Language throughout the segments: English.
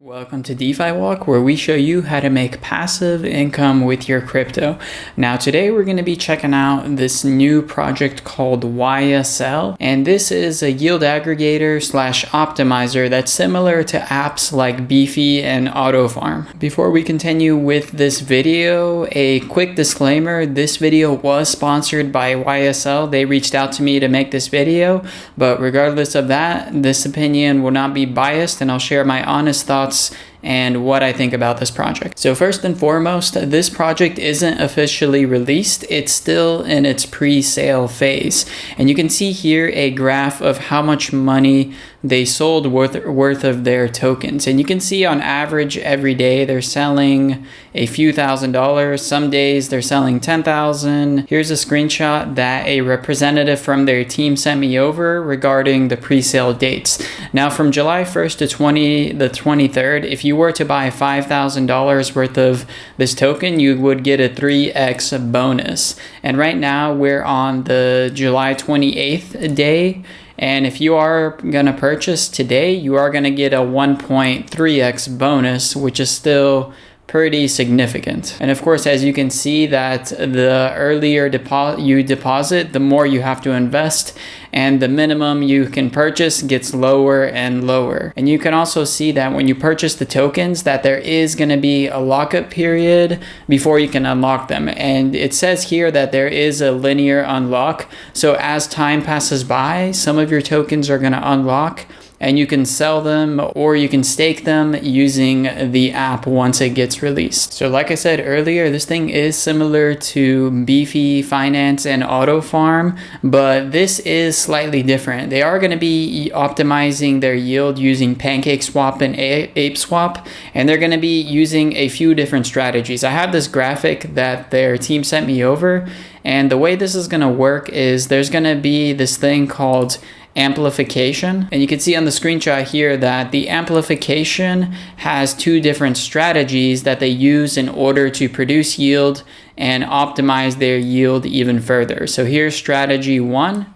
Welcome to DefiWalk, where we show you how to make passive income with your crypto. Now today we're going to be checking out this new project called sYSL, and this is a yield aggregator / optimizer that's similar to apps like Defi and AutoFarm. Before we continue with this video, a quick disclaimer: this video was sponsored by sYSL. They reached out to me to make this video, but regardless of that, this opinion will not be biased, and I'll share my honest thoughts and what I think about this project. So first and foremost, this project isn't officially released. It's still in its pre-sale phase. And you can see here a graph of how much money they sold worth of their tokens. And you can see on average every day they're selling a few $1,000s. Some days they're selling 10,000. Here's a screenshot that a representative from their team sent me over regarding the pre-sale dates. Now from July 1st to the 23rd, if you were to buy $5,000 worth of this token, you would get a 3x bonus. And right now we're on the July 28th day. And if you are going to purchase today, you are going to get a 1.3x bonus, which is still pretty significant. And of course, as you can see, that the earlier you deposit, the more you have to invest, and the minimum you can purchase gets lower and lower. And you can also see that when you purchase the tokens, that there is going to be a lockup period before you can unlock them. And it says here that there is a linear unlock. So as time passes by, some of your tokens are going to unlock, and you can sell them or you can stake them using the app once it gets released. So like I said earlier, this thing is similar to Defi, Finance, and AutoFarm, but this is slightly different. They are going to be optimizing their yield using PancakeSwap and ApeSwap, and they're going to be using a few different strategies. I have this graphic that their team sent me over, and the way this is going to work is there's going to be this thing called amplification, and you can see on the screenshot here that the amplification has two different strategies that they use in order to produce yield and optimize their yield even further. So here's strategy 1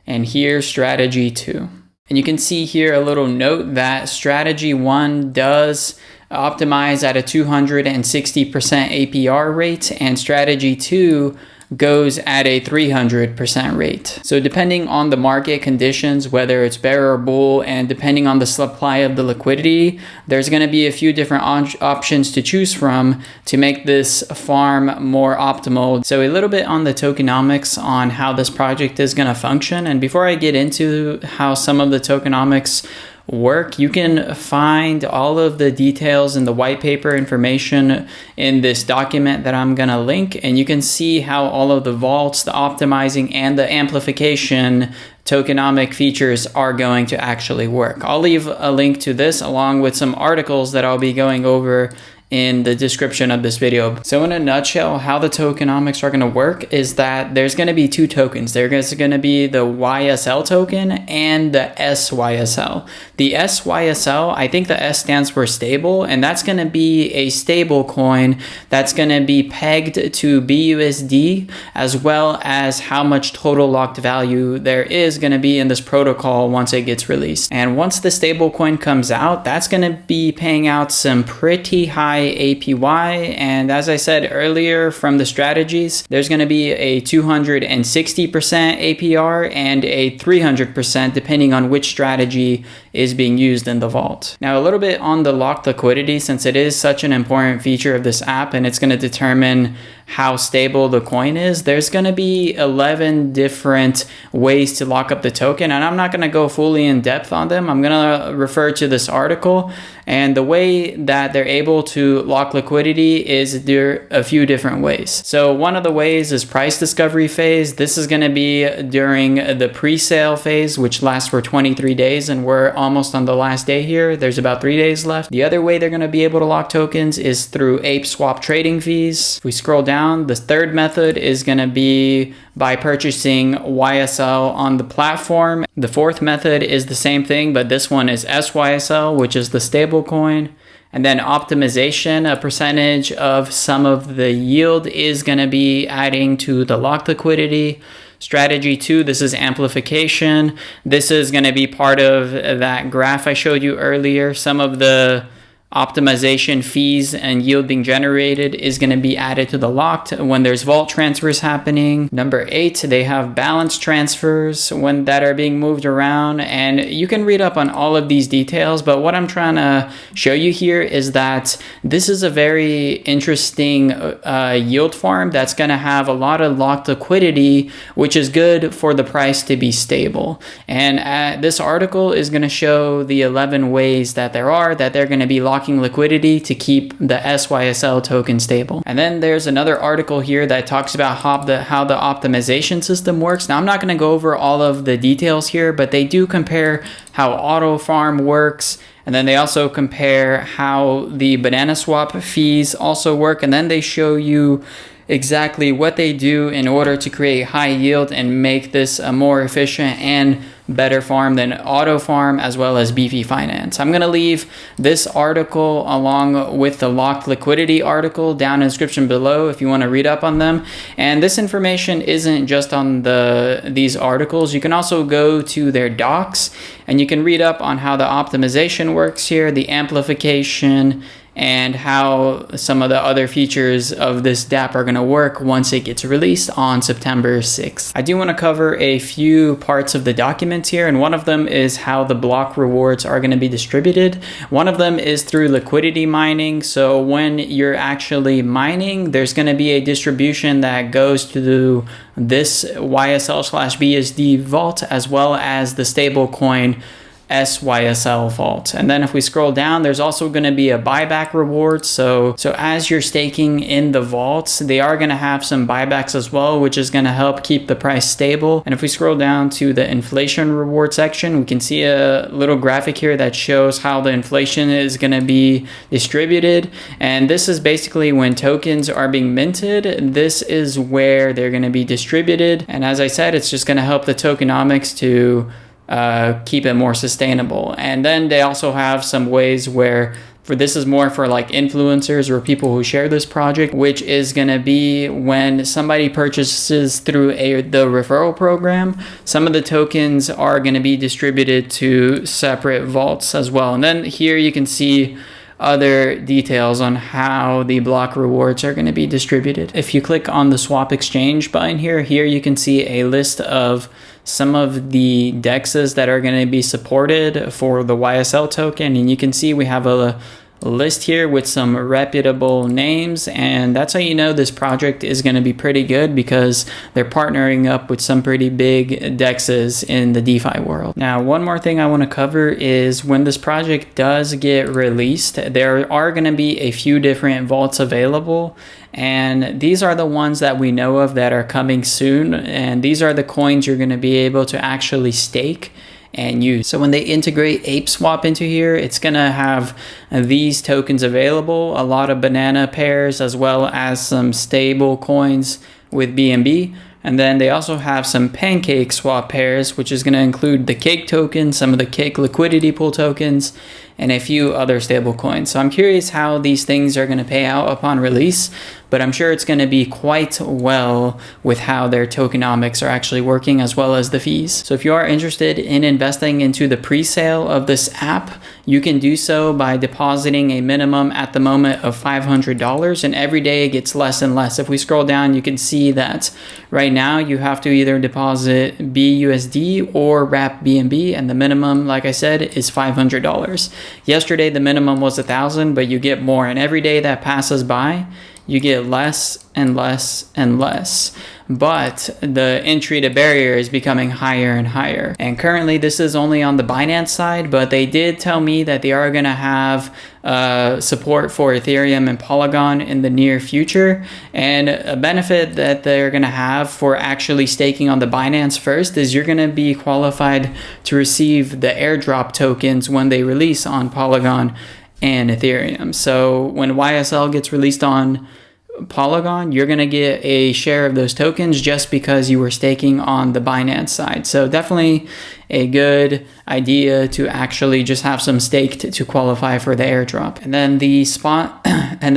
and here's strategy 2. And you can see here a little note that strategy 1 does optimize at a 260% APR rate, and strategy 2 goes at a 300% rate. So depending on the market conditions, whether it's bear or bull, and depending on the supply of the liquidity, there's going to be a few different options to choose from to make this farm more optimal. So a little bit on the tokenomics on how this project is going to function. And before I get into how some of the tokenomics work, you can find all of the details in the white paper information in this document that I'm going to link, and you can see how all of the vaults, the optimizing, and the amplification tokenomic features are going to actually work. I'll leave a link to this along with some articles that I'll be going over in the description of this video. So in a nutshell, how the tokenomics are going to work is that there's going to be two tokens. There's going to be the YSL token and the sYSL. The sYSL, I think the S stands for stable, and that's going to be a stable coin that's going to be pegged to BUSD, as well as how much total locked value there is going to be in this protocol once it gets released. And once the stable coin comes out, that's going to be paying out some pretty high APY, and as I said earlier from the strategies, there's going to be a 260% APR and a 300% depending on which strategy is being used in the vault. Now a little bit on the locked liquidity, since it is such an important feature of this app and it's going to determine how stable the coin is, there's going to be 11 different ways to lock up the token, and I'm not going to go fully in depth on them. I'm going to refer to this article, and the way that they're able to lock liquidity is there a few different ways. So one of the ways is price discovery phase. This is going to be during the pre-sale phase, which lasts for 23 days, and we're almost on the last day here. There's about 3 days left. The other way they're going to be able to lock tokens is through ApeSwap trading fees. If we scroll down, the third method is going to be by purchasing YSL on the platform. The fourth method is the same thing, but this one is sYSL, which is the stable coin. And then optimization, a percentage of some of the yield is going to be adding to the locked liquidity. Strategy 2, this is amplification. This is going to be part of that graph I showed you earlier. Some of the optimization fees and yield being generated is going to be added to the locked when there's vault transfers happening. Number 8, they have balance transfers when that are being moved around, and you can read up on all of these details, but what I'm trying to show you here is that this is a very interesting yield farm that's going to have a lot of locked liquidity, which is good for the price to be stable. And this article is going to show the 11 ways that they're going to be locking liquidity to keep the sYSL token stable. And then there's another article here that talks about how the optimization system works. Now, I'm not going to go over all of the details here, but they do compare how auto farm works, and then they also compare how the banana swap fees also work, and then they show you exactly what they do in order to create high yield and make this a more efficient and better farm than auto farm, as well as Beefy Finance. I'm going to leave this article along with the locked liquidity article down in the description below if you want to read up on them. And this information isn't just on these articles. You can also go to their docs and you can read up on how the optimization works here, the amplification, and how some of the other features of this dApp are going to work once it gets released on September 6th. I do want to cover a few parts of the documents here, and one of them is how the block rewards are going to be distributed. One of them is through liquidity mining. So when you're actually mining, there's going to be a distribution that goes to this YSL/BSD vault, as well as the stablecoin sYSL vault. And then if we scroll down, there's also going to be a buyback reward. So as you're staking in the vaults, they are going to have some buybacks as well, which is going to help keep the price stable. And if we scroll down to the inflation reward section, we can see a little graphic here that shows how the inflation is going to be distributed. And this is basically when tokens are being minted, this is where they're going to be distributed. And as I said, it's just going to help the tokenomics to keep it more sustainable. And then they also have some ways where this is more for like influencers or people who share this project, which is going to be when somebody purchases through the referral program, some of the tokens are going to be distributed to separate vaults as well. And then here you can see other details on how the block rewards are going to be distributed. If you click on the swap exchange button here you can see a list of some of the dexes that are going to be supported for the YSL token, and you can see we have a list here with some reputable names, and that's how you know this project is going to be pretty good, because they're partnering up with some pretty big dexes in the DeFi world. Now, one more thing I want to cover is when this project does get released, there are going to be a few different vaults available, and these are the ones that we know of that are coming soon, and these are the coins you're going to be able to actually stake and use. So when they integrate ApeSwap into here, it's going to have these tokens available, a lot of banana pairs, as well as some stable coins with BNB. And then they also have some pancake swap pairs, which is going to include the cake token, some of the cake liquidity pool tokens, and a few other stable coins. So I'm curious how these things are going to pay out upon release, but I'm sure it's going to be quite well with how their tokenomics are actually working, as well as the fees. So if you are interested in investing into the pre-sale of this app, you can do so by depositing a minimum at the moment of $500, and every day it gets less and less. If we scroll down, you can see that right now you have to either deposit BUSD or wrap BNB, and the minimum, like I said, is $500. Yesterday the minimum was 1,000, but you get more, and every day that passes by you get less and less and less. But the entry to barrier is becoming higher and higher. And currently this is only on the Binance side, but they did tell me that they are going to have support for Ethereum and Polygon in the near future. And a benefit that they're going to have for actually staking on the Binance first is you're going to be qualified to receive the airdrop tokens when they release on Polygon and Ethereum. So when YSL gets released on Polygon, you're going to get a share of those tokens just because you were staking on the Binance side. So definitely a good idea to actually just have some staked to qualify for the airdrop. And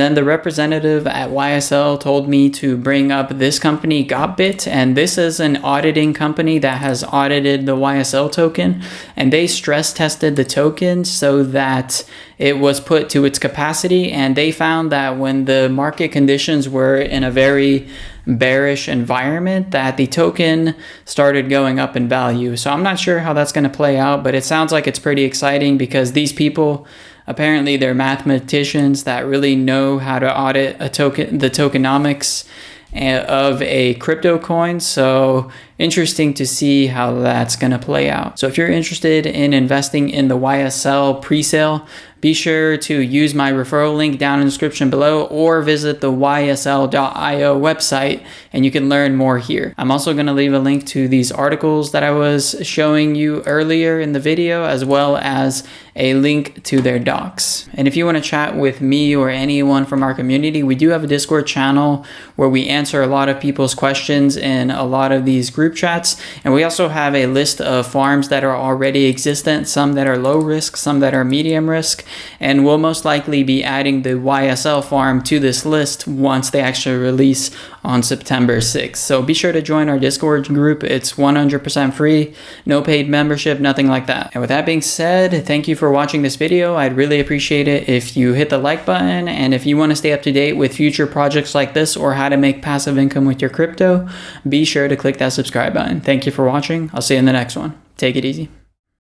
then the representative at YSL told me to bring up this company, GotBit, and this is an auditing company that has audited the YSL token, and they stress tested the token so that it was put to its capacity, and they found that when the market conditions were in a very bearish environment, that the token started going up in value. So I'm not sure how that's going to play out, but it sounds like it's pretty exciting because these people, apparently they're mathematicians that really know how to audit the tokenomics of a crypto coin. So interesting to see how that's going to play out. So if you're interested in investing in the YSL presale, be sure to use my referral link down in the description below, or visit the ysl.io website and you can learn more here. I'm also going to leave a link to these articles that I was showing you earlier in the video, as well as a link to their docs. And if you want to chat with me or anyone from our community, we do have a Discord channel where we answer a lot of people's questions in a lot of these group chats. And we also have a list of farms that are already existent, some that are low risk, some that are medium risk. And we'll most likely be adding the YSL farm to this list once they actually release on September 6th. So be sure to join our Discord group. It's 100% free, no paid membership, nothing like that. And with that being said, thank you for watching this video. I'd really appreciate it if you hit the like button. And if you want to stay up to date with future projects like this or how to make passive income with your crypto, be sure to click that subscribe button. Thank you for watching. I'll see you in the next one. Take it easy.